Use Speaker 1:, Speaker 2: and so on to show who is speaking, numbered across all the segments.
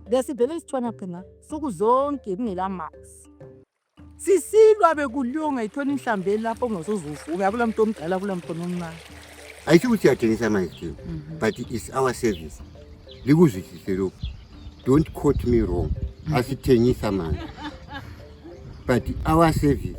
Speaker 1: Desivele isithwana phela suku zonke kungelamanzi. Sisilwa bekulunga ithona inhlambeli lapho ongasozuvuka kula muntu omdala kula muntu omncane.
Speaker 2: Ayisho ukuthi siyathengisa amanzi but it's our service. Likuzwisise lokho. Don't quote me wrong. Asithengisa amanzi. But our service.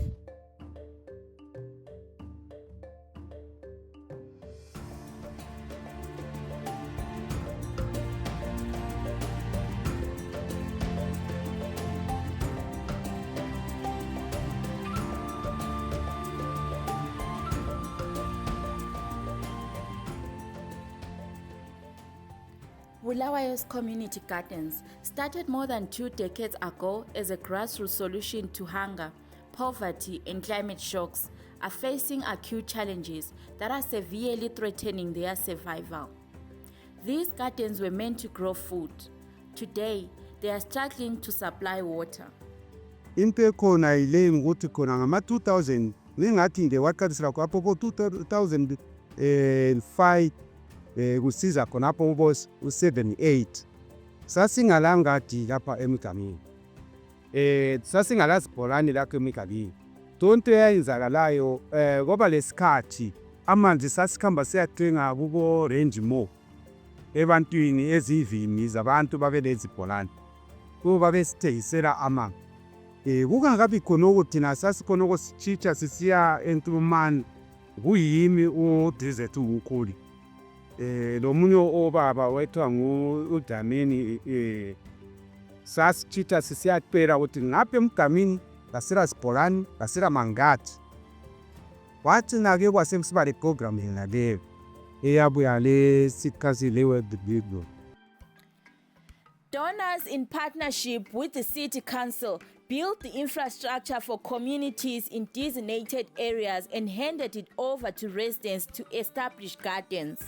Speaker 3: Bulawayo's community gardens started more than 2 decades ago as a grassroots solution to hunger, poverty, and climate shocks, are facing acute challenges that are severely threatening their survival. These gardens were meant to grow food. Today, they are struggling to supply water.
Speaker 4: Into ekhona yile ukuthi khona ngama 2000 ngingathi nje waqalisela kwapho ko 2005 kusiza khona apho ubos u78 sasingalangadi lapha emigambini sasingalazibholani lakho emigambini tonto eyayenzakalayo ngoba lesikhathi amanzi sasikhamba siyathenga kubo range mo ebantwini ezivini zabantu babelezibholani kuba besithengisela amanzi kungakabi khona ukuthi nasasikhona ukusitsha sisiya eNtulumane kuyimi uDizet ukhuli lo munye obaba wethu uDamini sasichita sisiyaqhela ukuthi ngapha emgamini ngasira sibholani ngasira mangathi wathi nake kwasemsiba le program yena le eyabuya le sikhazi le World Bible.
Speaker 3: Donors, in partnership with the City Council, built the infrastructure for communities in designated areas and handed it over to residents to establish gardens.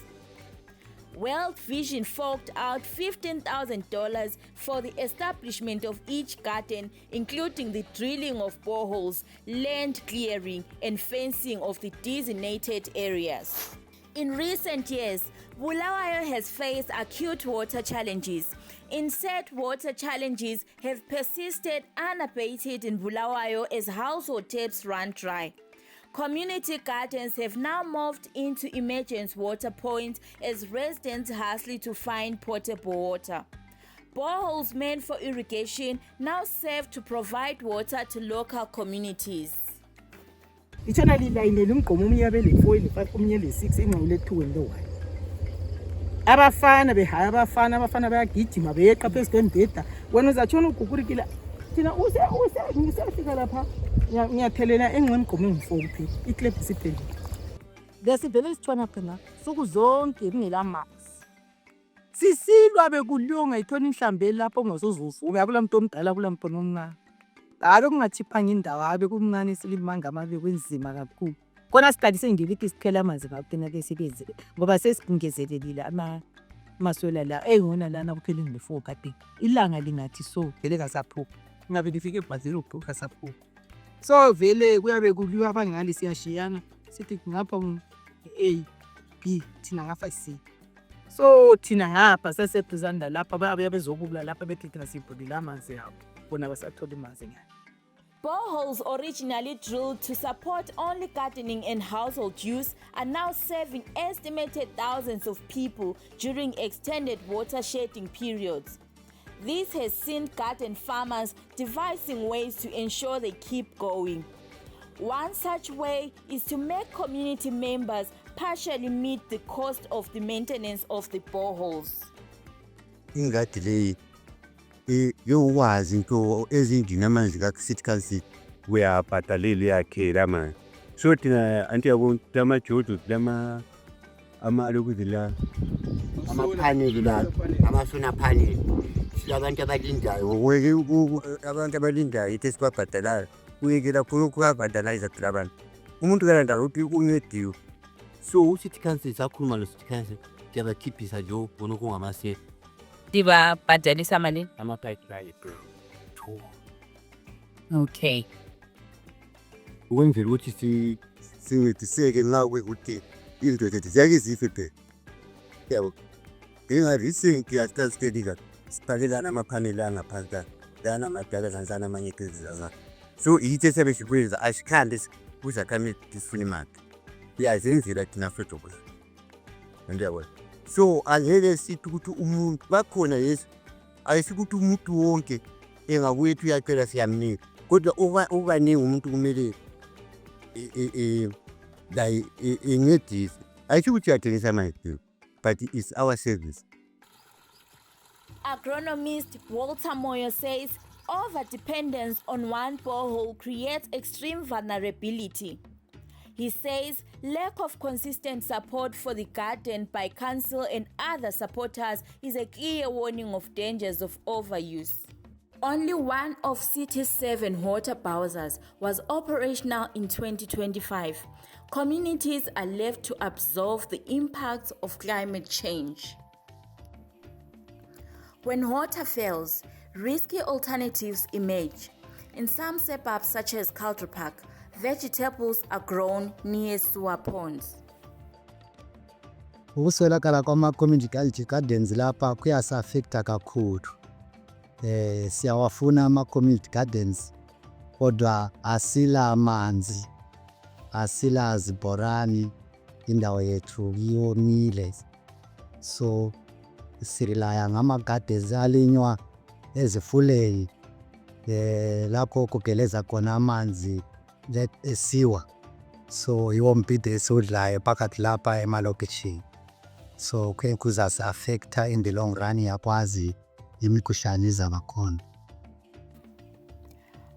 Speaker 3: World Vision forked out $15,000 for the establishment of each garden, including the drilling of boreholes, land clearing, and fencing of the designated areas. In recent years, Bulawayo has faced acute water challenges. Inset water challenges have persisted unabated in Bulawayo as household taps run dry. Community gardens have now moved into emergency water points as residents hustle to find potable water. Boreholes meant for irrigation now serve to provide water to local communities.
Speaker 1: Ithona lilayinela umgqomo omnye abe le4 le5 omnye le6 ingawule 2 and 1. Abafana behaya abafana bayagijima beyeqa phezu kwembheda wena uzatshona ugukurikila thina ngisefika lapha ngiyathelela engqemgqomo engu4 kuphela iclub siphelile. Desivele isithwana phela suku zonke kungelamanzi. Sisilwa bekulunga ithona inhlambeli lapho ongasozuvuka kula muntu omdala kula muntu omncane. Alo kungathiphanga indawo abe kumncane silimanga amabe kwenzima kakhulu. Kona siqalise ngilithi sikhela amanzi ngaphena ke sibenze ngoba sesingezelelile amaswela la engona lana kuphela nge4 kade. Ilanga lingathi so vele kasapho. Ngabe lifike ebhazini ubhuka sapho. So vele kuyabe kuliwa abangani siyashiyana sithi ngapha A B thina ngafa C. So thina ngapha sasebuzanda lapha babe bezokubula lapha bethi thina sibhudila amanzi yabo. Bona basathola amanzi ngani.
Speaker 3: Boreholes originally drilled to support only gardening and household use are now serving estimated thousands of people during extended water shedding periods. This has seen garden farmers devising ways to ensure they keep going. One such way is to make community members partially meet the cost of the maintenance of the boreholes.
Speaker 2: Ingadi le yowazi into ezindini amanzi ka-City Council uyabhadalelwa yakhela manje. So thina anti yabo lamajojo amalokuzila
Speaker 5: Amapaneli la amasona paneli silabantu abalindayo
Speaker 2: abantu abalindayo ithi sibabhadalayo uyekela khona ukubhadalayiza phela abantu umuntu kalanda ukuthi uncediwe.
Speaker 5: so uCity Council sakhuluma lo City Council ndiyabakhiphisa nje ubona kungamase
Speaker 6: Dibabhadalisa malini?
Speaker 5: ama-pipeline
Speaker 6: Okay.
Speaker 2: Ukwenzela ukuthi sincediseke nxa kuyikuthi into zethu ziyake zife phela. Yabo. Nginga recent yastasikelika sibhalelana amaphaneli angaphansi lana amadala kancane amanye ekezizaka so yithi sebeshikwenza asikhande kuzakhamile sifuna imali iyazenzela thina fethu ndiyabona so angeke sithi ukuthi umuntu bakhona yes ayisikuthi umuntu wonke engakwethu uyacela siyamnika kodwa ubaningi umuntu kumele la incedise ayisho ukuthi uyathengisa amahekhteli but it's our service.
Speaker 3: Agronomist Walter Moyo says over-dependence on one borehole creates extreme vulnerability. He says lack of consistent support for the garden by council and other supporters is a clear warning of dangers of overuse. Only one of City's 7 water bowsers was operational in 2025. Communities are left to absorb the impacts of climate change. When water fails, risky alternatives emerge. In some suburbs such as Culture Park, vegetables are grown near sewer ponds.
Speaker 7: Ukuswelakala kwama-community gardens lapha kuyasa-affecta kakhulu. Siyawafuna ama-community gardens kodwa asila amanzi, asila zibhorani, indawo yethu iyomile. So sirilaya ngama-gardens alinywa ezifuleni lapho kugeleza khona amanzi esiwa. So yiwo mbhida esiwudlayo phakathi lapha emalokishini. So kuzasa-affecta in the long run yakwazi imikhuhlane izaba khona.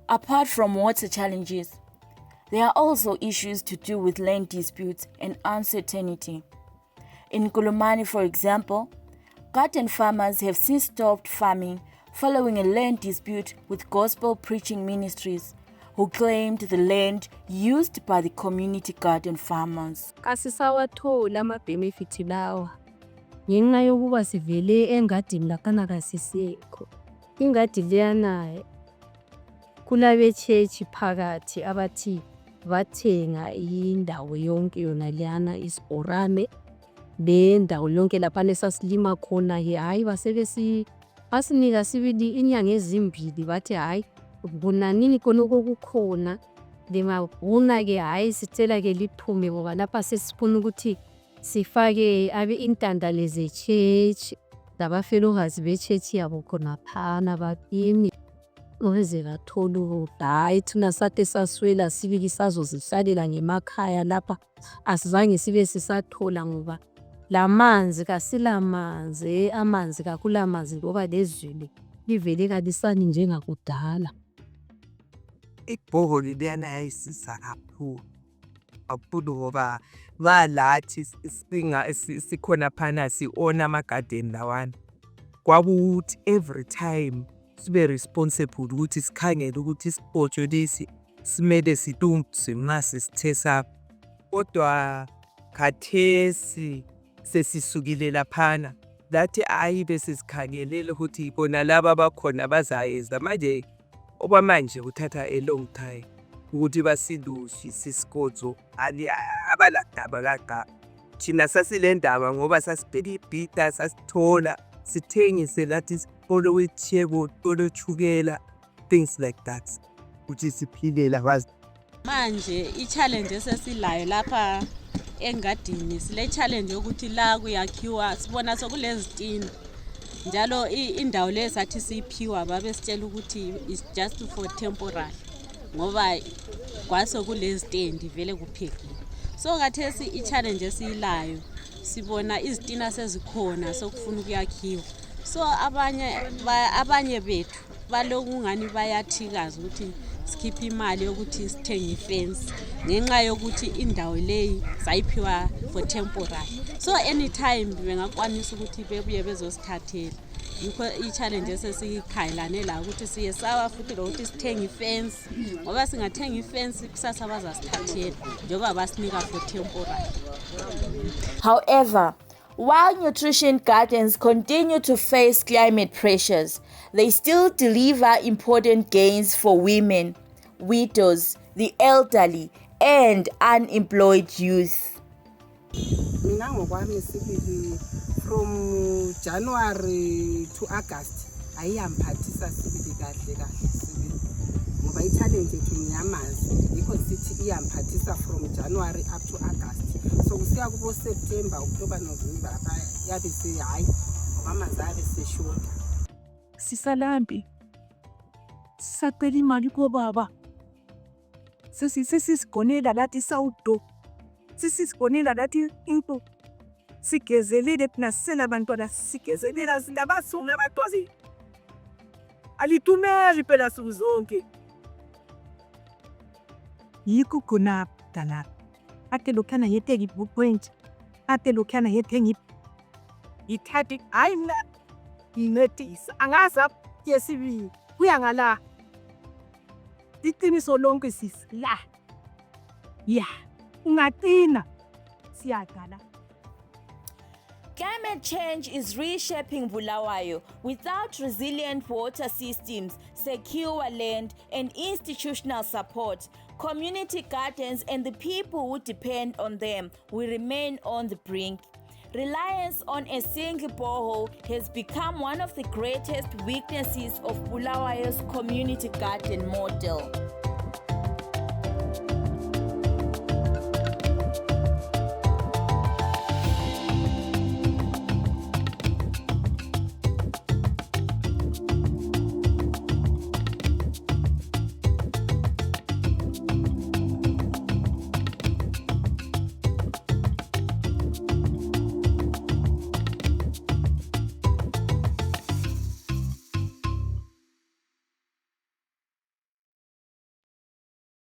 Speaker 3: Apart from water challenges, there are also issues to do with land disputes and uncertainty. In Kulumani, for example, garden farmers have since stopped farming following a land dispute with gospel preaching ministries who claimed the land used by the community garden farmers.
Speaker 8: Kasisawathola ama-benefit lawa ngenxa yokuba sivele engadini lakhana kasisekho. Ingadi leyanayo kulabe-church phakathi abathi bathenga indawo yonke yona leyana isibhorane le ndawo yonke laphana esasilima khona hayi basinika sibili inyanga ezimbili bathi hayi bunanini khonoko kukhona limavuna-ke hayi sicela-ke liphume ngoba lapha sesifuna ukuthi sifake intandane ze-church labafelokazi be-church yabo khonaphana bapini ukuze bathole ukudla. Hayi thina sathe saswela sibili sazozihlalela ngemakhaya lapha asizange sibe sisathola ngoba lamanzi kasilamanzi, amanzi kakulamanzi ngoba lezulu livele kalisani njengakudala.
Speaker 4: Ibhoholi liyana yayisiza kakhulu ngoba balathi sikhona phana si-ona ama-garden lawana. Kwakuthi every time sibe responsible ukuthi sikhangele ukuthi isibhotsho lesi simele silungiswe nxa sesithe sapha. Kodwa khathesi sesisukile laphana lathi hayi besisikhangelele ukuthi bona laba abakhona bazayenza manje okwamanje kuthatha a long time ukuthi basilungise isikotso abaladaba kaqa. Thina sasile ndaba ngoba sasibhela ibhida sasithola sithengise lathi isipolo wethiyebo, isipolo wethukela, things like that ukuthi siphilela bazi.
Speaker 9: Manje i-challenge esesilayo lapha engadini sile challenge yokuthi la kuyakhiwa sibona sokulezitina njalo indawo le sathi siphiwa babe sitshela ukuthi is just for temporary ngoba kwaso kulezitendi vele kuphekile. So kathesi i-challenge esilayo sibona izitina sezikhona sokufuna ukuyakhiwa. So abanye bethu balokungani bayathikaza ukuthi sikhiphe imali yokuthi sithenge ifence ngenxa yokuthi indawo leyi sayiphiwa for temporary. So anytime bengakwanisa ukuthi bebuye bezosithathela. Yikho i-challenge esesikhayelane la ukuthi siye sawa futhi lokuthi sithenge ifence ngoba singathenga ifence kusasa bazasithathela njengoba basinika for temporary.
Speaker 3: However, while nutrition gardens continue to face climate pressures, they still deliver important gains for women, widows, the elderly, and unemployed youth.
Speaker 1: Mina ngokwami sibili from January to August ayiyambhathisa sibili kahle sibili ngoba i-challenge yethu ngiyamazi yikho sithi iyambhathisa from January up to August so kusiya kubo September October November lapha yabe hayi ngoba amanzi ayabe seshoda.
Speaker 10: Sisalambi sisacela imali kobaba sesigonela lathi sawudo sisigonela lathi into sigezelele thina sisela sigezelela sindabasungula abatozi alitumeli phela suku zonke yikho khona dala ate lokhana yethe ngibukwenje ate lokhana yethe ngithathi hayi mina incedisa angaza yesibili kuya ngala iqiniso lonke sisi la ya ungaqina siyaqala.
Speaker 3: Climate change is reshaping Bulawayo. Without resilient water systems, secure land, and institutional support, community gardens and the people who depend on them will remain on the brink. Reliance on a single borehole has become one of the greatest weaknesses of Bulawayo's community garden model.